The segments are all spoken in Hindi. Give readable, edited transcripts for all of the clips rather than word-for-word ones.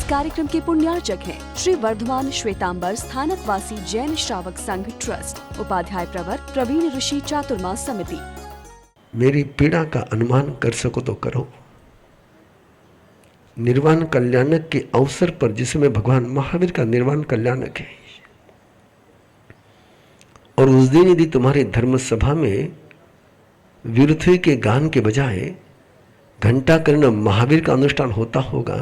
कार्यक्रम के पुण्यार्चक हैं श्री वर्धमान श्वेतांबर स्थानकवासी जैन श्रावक संघ ट्रस्ट, उपाध्याय प्रवर प्रवीण ऋषि चातुर्मास समिति। मेरी पीड़ा का अनुमान कर सको तो करो। निर्वाण कल्याणक के अवसर पर, जिसमें भगवान महावीर का निर्वाण कल्याणक है, और उस दिन यदि तुम्हारे धर्म सभा में विरथी के गान के बजाय घंटा कर्ण महावीर का अनुष्ठान होता होगा,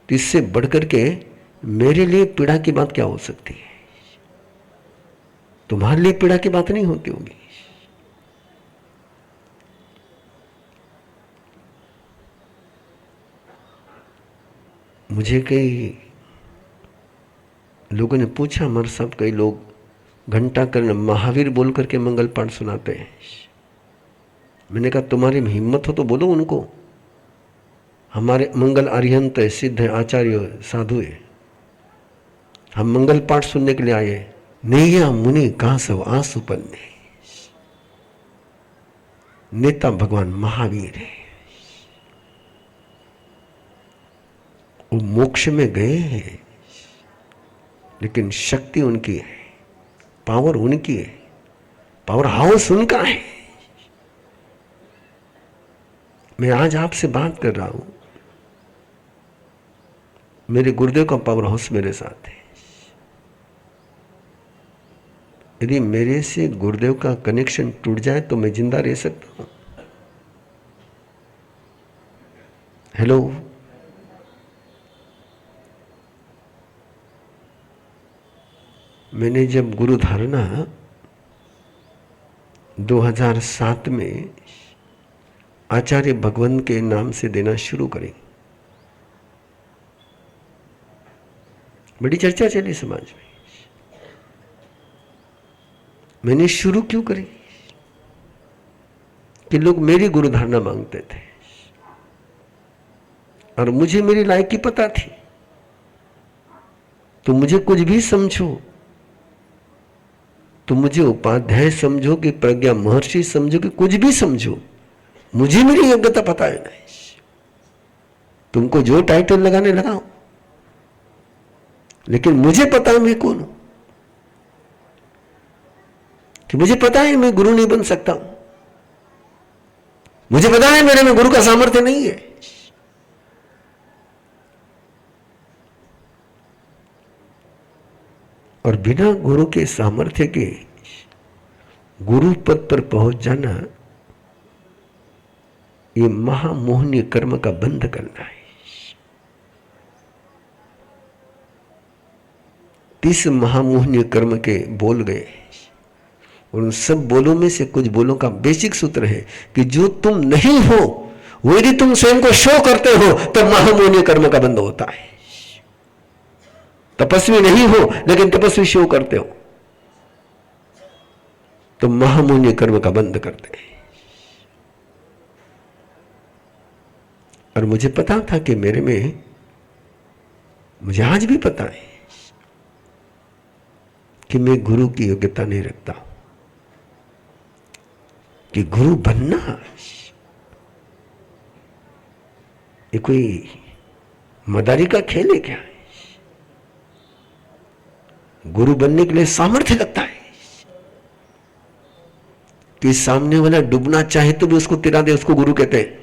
तो इससे बढ़कर के मेरे लिए पीड़ा की बात क्या हो सकती है? तुम्हारे लिए पीड़ा की बात नहीं होती होगी। मुझे कई लोगों ने पूछा, हमारे साथ कई लोग घंटा कर्ण महावीर बोल करके मंगल पाठ सुनाते हैं। मैंने कहा तुम्हारी हिम्मत हो तो बोलो उनको, हमारे मंगल अरिहंत है, सिद्ध है, आचार्य साधु है, हम मंगल पाठ सुनने के लिए आए। नेया मुनि कहा सब आसुपन्ने, नेता भगवान महावीर है। वो मोक्ष में गए हैं, लेकिन शक्ति उनकी है, पावर उनकी है, पावर हाउस उनका है। मैं आज आपसे बात कर रहा हूं, मेरे गुरुदेव का पावर हाउस मेरे साथ है। यदि मेरे से गुरुदेव का कनेक्शन टूट जाए तो मैं जिंदा रह सकता हूं? हेलो, मैंने जब गुरु धारणा 2007 में आचार्य भगवंत के नाम से देना शुरू करी, बड़ी चर्चा चली समाज में। मैंने शुरू क्यों करी? कि लोग मेरी गुरु धारणा मांगते थे और मुझे मेरी लायकी पता थी। तो मुझे कुछ भी समझो, तो मुझे उपाध्याय समझो कि प्रज्ञा महर्षि समझो कि कुछ भी समझो, मुझे मेरी योग्यता पता है नहीं। तुमको जो टाइटल लगाने लगाओ, लेकिन मुझे पता है मैं कौन हूं, कि मुझे पता है मैं गुरु नहीं बन सकता हूं, मुझे पता है मेरे में गुरु का सामर्थ्य नहीं है। और बिना गुरु के सामर्थ्य के गुरु पद पर पहुंच जाना, ये महामोहनीय कर्म का बंध करना है। 30 महामोहनीय कर्म के बोल गए, और उन सब बोलों में से कुछ बोलों का बेसिक सूत्र है कि जो तुम नहीं हो वो यदि तुम स्वयं को शो करते हो तो महामोहनीय कर्म का बंध होता है। तपस्वी नहीं हो लेकिन तपस्वी शो करते हो तो महामोहनीय कर्म का बंध करते हैं। और मुझे पता था कि मेरे में, मुझे आज भी पता है कि मैं गुरु की योग्यता नहीं रखता, कि गुरु बनना ये कोई मदारी का खेल है क्या? गुरु बनने के लिए सामर्थ्य लगता है कि सामने वाला डूबना चाहे तो भी उसको तिरा दे, उसको गुरु कहते हैं।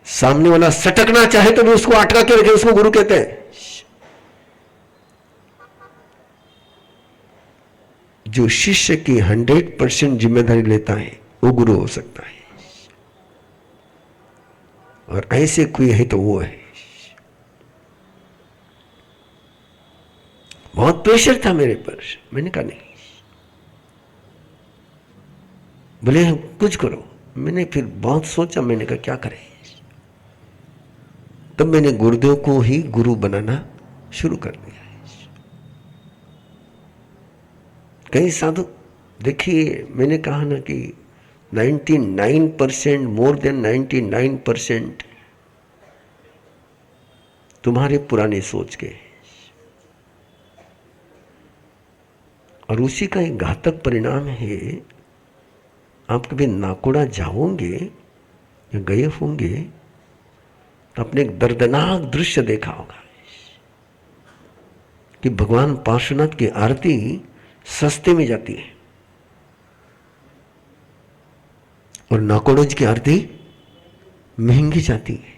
सामने वाला सटकना चाहे तो भी उसको अटका के रखे, उसको गुरु कहते हैं। जो शिष्य की 100% जिम्मेदारी लेता है वो गुरु हो सकता है, और ऐसे कोई है तो वो है। बहुत प्रेशर था मेरे पर, मैंने कहा नहीं, बोले कुछ करो। मैंने फिर बहुत सोचा, मैंने कहा क्या करें। तब मैंने गुरुदेव को ही गुरु बनाना शुरू कर दिया। कई साधु, देखिए मैंने कहा ना कि 99%, मोर देन 99% तुम्हारे पुराने सोच के, और उसी का एक घातक परिणाम है। आप कभी नाकोड़ा जाओगे या गए होंगे तो आपने एक दर्दनाक दृश्य देखा होगा कि भगवान पार्श्वनाथ की आरती सस्ते में जाती है और नाकोड़ोज की आरती महंगी जाती है।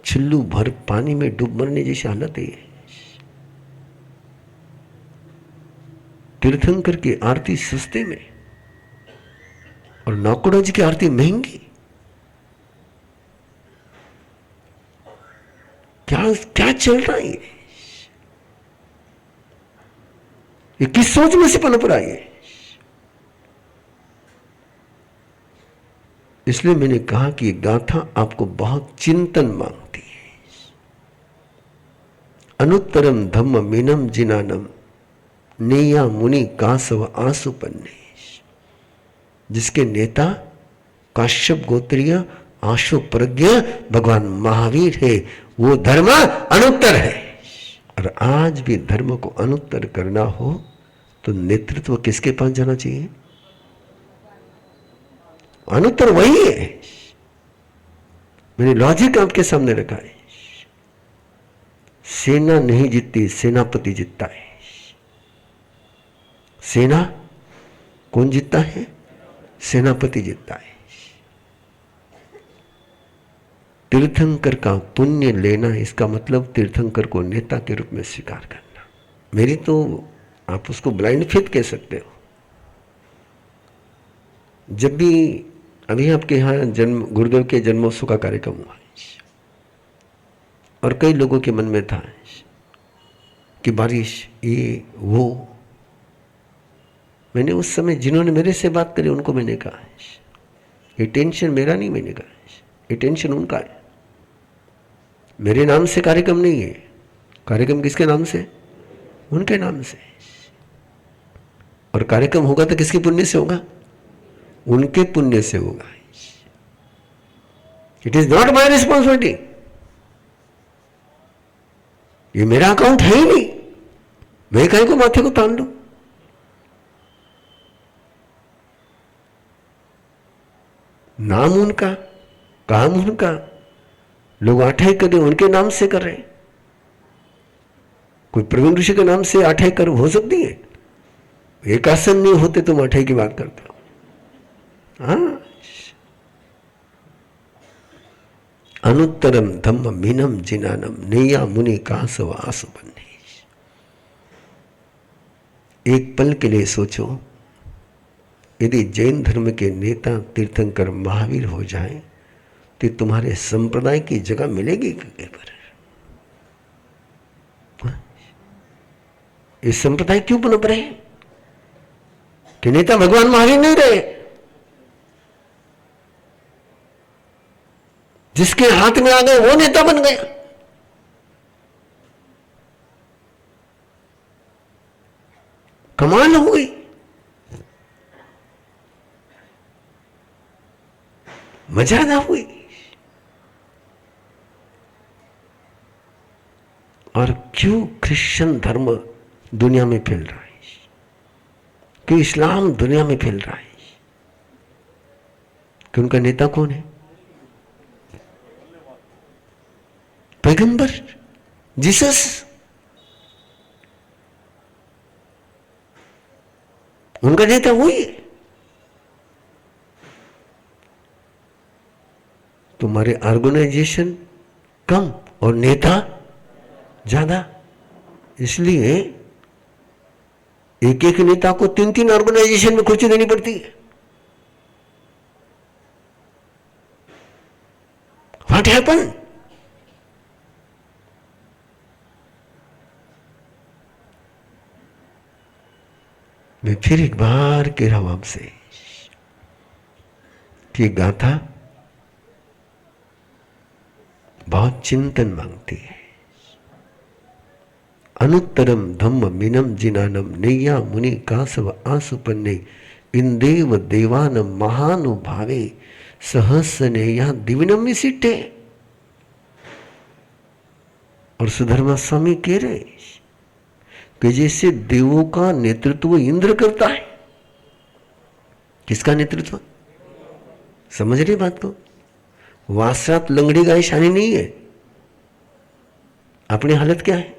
छिल्लू भर पानी में डूब मरने जैसी हालत है। तीर्थंकर की आरती सस्ते में और नाकोड़ोज की आरती महंगी। क्या क्या चल रहा है ये किस सोच में से पनप रहा है? इसलिए मैंने कहा कि ये गाथा आपको बहुत चिंतन मांगती है। अनुत्तरम धम्म मीनम जिनानम नेया मुनि कासव आसुपन्ने। जिसके नेता काश्यप गोत्रीय आशु प्रज्ञ भगवान महावीर है, वो धर्म अनुत्तर है। और आज भी धर्म को अनुत्तर करना हो तो नेतृत्व किसके पास जाना चाहिए? अनुत्तर वही है। मैंने लॉजिक आपके सामने रखा है। सेना नहीं जीतती, सेनापति जीतता है। सेना कौन जीतता है? सेनापति जीतता है। तीर्थंकर का पुण्य लेना, इसका मतलब तीर्थंकर को नेता के रूप में स्वीकार करना। मेरी तो आप उसको ब्लाइंड फेथ कह सकते हो। जब भी अभी आपके यहाँ गुरुदेव के जन्मोत्सव का कार्यक्रम हुआ और कई लोगों के मन में था कि बारिश ये वो, मैंने उस समय जिन्होंने मेरे से बात करी उनको मैंने कहा ये टेंशन मेरा नहीं, मैंने कहा ये टेंशन उनका है। मेरे नाम से कार्यक्रम नहीं है। कार्यक्रम किसके नाम से? उनके नाम से। और कार्यक्रम होगा तो किसके पुण्य से होगा? उनके पुण्य से होगा। It is not my responsibility. ये मेरा अकाउंट है ही नहीं, मैं कहीं को माथे को तान लूं। नाम उनका, काम उनका, लोग आठाई कर रहे उनके नाम से कर रहे। कोई प्रवीण ऋषि के नाम से आठाई कर हो सकती है? एक आसन नहीं होते तुम आठाई की बात करते हो। हाँ, अनुत्तरम धम्म मीनम जिनानम नेया मुनि कासव आसुपन्ने। एक पल के लिए सोचो, यदि जैन धर्म के नेता तीर्थंकर महावीर हो जाए तो तुम्हारे संप्रदाय की जगह मिलेगी कहीं पर? ये संप्रदाय क्यों पनप रहे कि नेता भगवान महावीर नहीं रहे? जिसके हाथ में आ गए वो नेता बन गया। कमाल हो गई। मजा हुई। और क्यों क्रिश्चियन धर्म दुनिया में फैल रहा है? क्यों इस्लाम दुनिया में फैल रहा है? कि उनका नेता कौन है? पैगंबर जीसस। उनका नेता वही है। तुम्हारे ऑर्गेनाइजेशन कम और नेता ज्यादा, इसलिए एक एक नेता को 3-3 ऑर्गेनाइजेशन में कुर्सी देनी पड़ती है। What happen? मैं फिर एक बार कह रहा हूं आपसे कि गाथा बहुत चिंतन मांगती है। अनुत्तरम धम्म मीनम जिनानम नैया मुनि कासव आसुपन्ने इंदेव देवानम महानुभावे सहस्नेया दिविनम विसिटे। और सुधर्मा स्वामी कह रहे कि जैसे देवों का नेतृत्व इंद्र करता है। किसका नेतृत्व? समझ रही बात को? वासरात लंगड़ी गाय शानी नहीं है। अपनी हालत क्या है?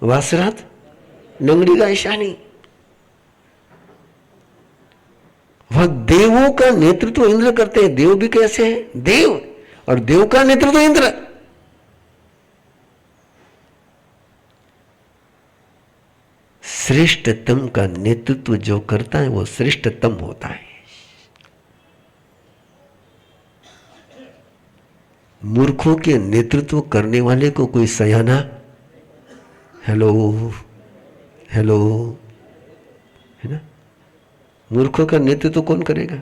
वासरात लंगड़ी गाय शानी। वह देवों का नेतृत्व इंद्र करते हैं। देव भी कैसे है? देव, और देव का नेतृत्व इंद्र। श्रेष्ठतम का नेतृत्व जो करता है वो श्रेष्ठतम होता है। मूर्खों के नेतृत्व करने वाले को कोई सयाना, हेलो हेलो, है ना? मूर्खों का नेतृत्व कौन करेगा?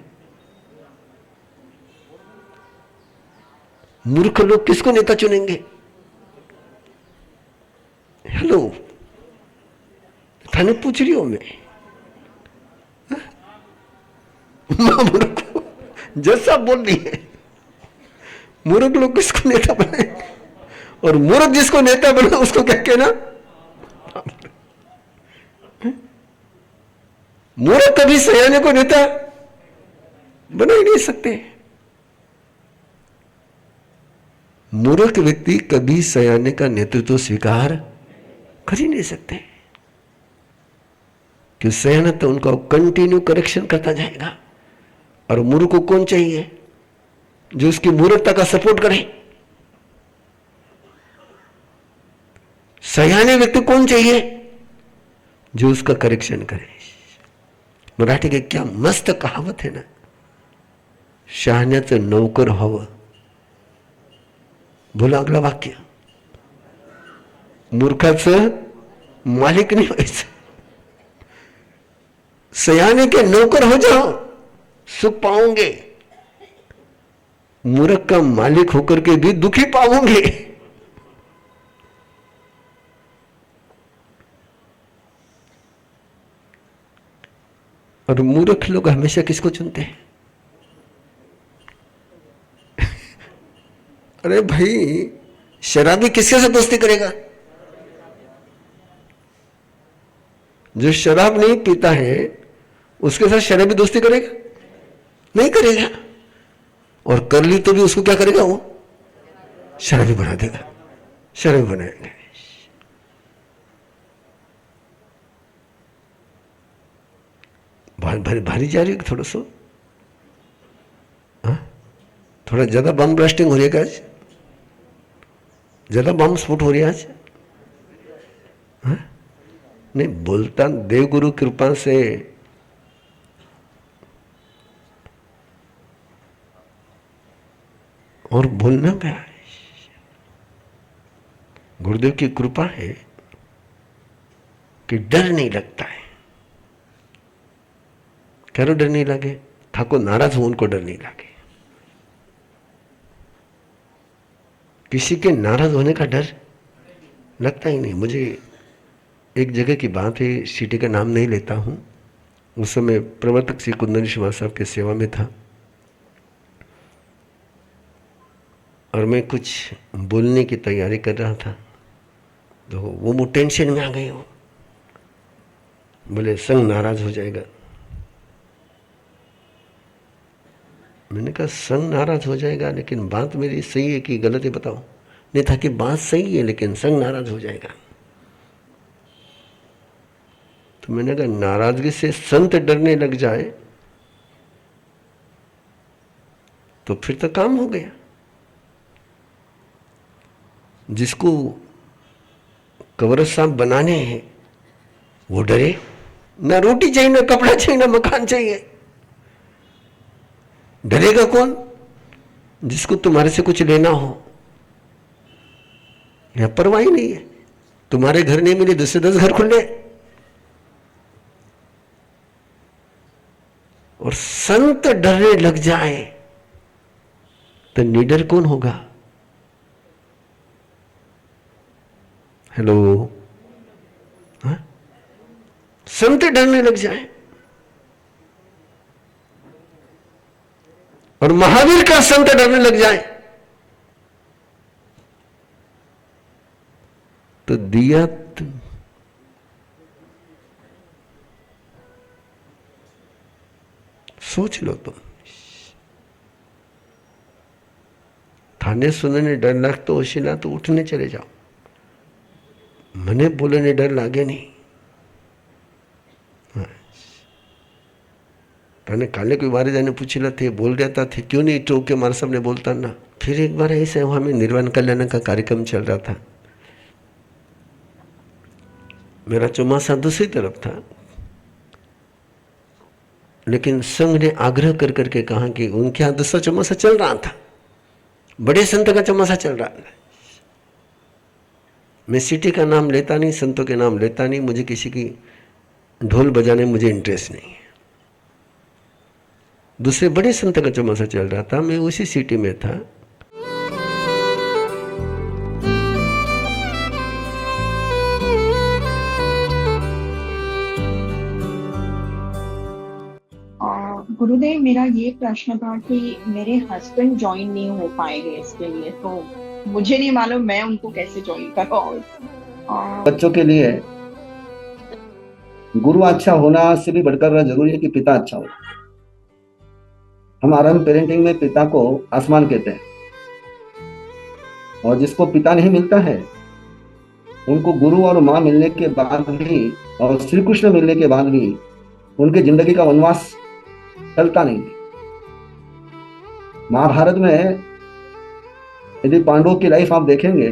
मूर्ख लोग किसको नेता चुनेंगे? हेलो, थाने पूछ रही हूं मैं। मूर्ख जैसा बोल रही है, मूर्ख लोग किसको नेता बनाएंगे? और मूर्ख जिसको नेता बना उसको क्या कहना? मूर्ख कभी सयाने को नेता बना ही नहीं सकते। मूर्ख व्यक्ति कभी सयाने का नेतृत्व स्वीकार कर ही नहीं सकते, कि सयाना तो उनका कंटिन्यू करेक्शन करता जाएगा। और मूर्ख को कौन चाहिए? जो उसकी मूर्खता का सपोर्ट करे। सयाने व्यक्ति कौन चाहिए? जो उसका करेक्शन करे। मराठी की क्या मस्त कहावत है ना, शहाण्याचं नौकर व्हावं. बोला अगला वाक्य. मूर्खाचं मालिक नहीं व्हायचं. सयाने के नौकर हो जाओ, सुख पाओगे. मूर्ख का मालिक होकर के भी दुखी पाओगे. और मूर्ख लोग हमेशा किसको चुनते हैं? अरे भाई, शराबी किसके साथ दोस्ती करेगा? जो शराब नहीं पीता है उसके साथ शराबी दोस्ती करेगा? नहीं करेगा. और कर ली तो भी उसको क्या करेगा? वो शराबी बना देगा, शराबी बनाएगा. भारी जा रही है थोड़ा सा. थोड़ा ज्यादा बम ब्लास्टिंग हो रही है आज, ज्यादा बम स्फोट हो रही है आज. नहीं बोलता, देवगुरु कृपा से और बोलना क्या है. गुरुदेव की कृपा है कि डर नहीं लगता है. क्यों डर नहीं लगे? ठाकुर नाराज हो उनको डर नहीं लगे. किसी के नाराज होने का डर लगता ही नहीं. मुझे एक जगह की बात है, सिटी का नाम नहीं लेता हूं. उस समय प्रवर्तक श्री कुंदन शिवा साहब की सेवा में था और मैं कुछ बोलने की तैयारी कर रहा था, तो वो टेंशन में आ गए. हो बोले संघ नाराज हो जाएगा. मैंने कहा संघ नाराज हो जाएगा, लेकिन बात मेरी सही है कि गलत है बताओ. नहीं था कि बात सही है लेकिन संघ नाराज हो जाएगा. तो मैंने कहा नाराजगी से संत डरने लग जाए तो फिर तो काम हो गया. जिसको कवर साहब बनाने हैं वो डरे. ना रोटी चाहिए, ना कपड़ा चाहिए, ना मकान चाहिए. डरेगा कौन? जिसको तुम्हारे से कुछ लेना हो. यह परवाह ही नहीं है. तुम्हारे घर नहीं मिले, 10 से 10 घर खुले. और संत डरने लग जाए तो निडर कौन होगा? हेलो. संत डरने लग जाए. और महावीर का संत डरने लग जाए तो दिया सोच लो तुम. थाने सुनने डर लगतो हशे ना तो उठने चले जाओ, मने बोलने डर लागे नहीं। तने काले कोई बारे जाने पूछेला थे बोल रहता थे क्यों नहीं टोक के मारे सामने बोलता ना। फिर एक बार ऐसे वहाँ में निर्वाण कल्याण का कार्यक्रम चल रहा था, मेरा चौमासा दूसरी तरफ था, लेकिन संघ ने आग्रह कर करके कहा कि उनके यहाँ दूसरा चौमासा चल रहा था, बड़े संत का चौमासा चल रहा था। मैं सिटी का नाम लेता नहीं, संतों के नाम लेता नहीं, मुझे किसी की ढोल बजाने मुझे इंटरेस्ट नहीं है। दूसरे बड़े संत का चौमासा चल रहा था, मैं उसी सिटी में था। गुरुदेव, मेरा ये प्रश्न था कि मेरे हस्बैंड ज्वाइन नहीं हो पाएंगे इसके लिए, तो मुझे नहीं मालूम मैं उनको कैसे ज्वाइन कराऊं। बच्चों के लिए गुरु अच्छा होना से भी बढ़कर जरूरी है कि पिता अच्छा हो। हम आरंभ पेरेंटिंग में पिता को आसमान कहते हैं, और जिसको पिता नहीं मिलता है उनको गुरु और माँ मिलने के बाद भी और श्री कृष्ण मिलने के बाद भी उनके जिंदगी का वनवास चलता नहीं। महाभारत में यदि पांडवों की लाइफ आप देखेंगे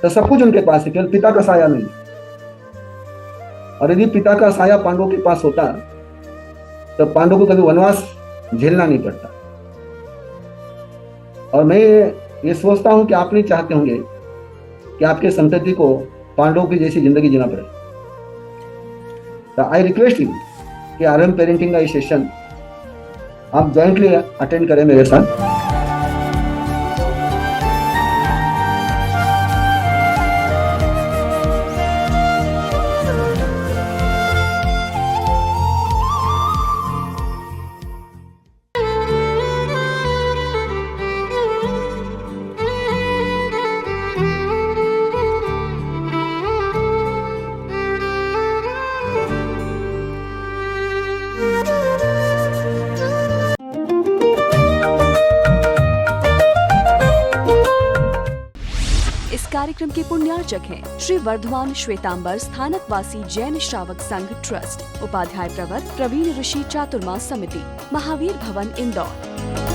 तो सब कुछ उनके पास है, केवल पिता का साया नहीं। और यदि पिता का साया पांडवों के पास होता तो पांडवों को कभी वनवास झेलना नहीं पड़ता। और मैं ये सोचता हूं कि आप नहीं चाहते होंगे कि आपके संतति को पांडवों की जैसी जिंदगी जीना पड़े। तो आई रिक्वेस्ट यू कि आरएम पेरेंटिंग का ये सेशन आप जॉइंटली अटेंड करें मेरे साथ। कार्यक्रम के पुण्यार्चक हैं श्री वर्धमान श्वेतांबर स्थानकवासी जैन श्रावक संघ ट्रस्ट, उपाध्याय प्रवर प्रवीण ऋषि चातुर्मास समिति, महावीर भवन इंदौर।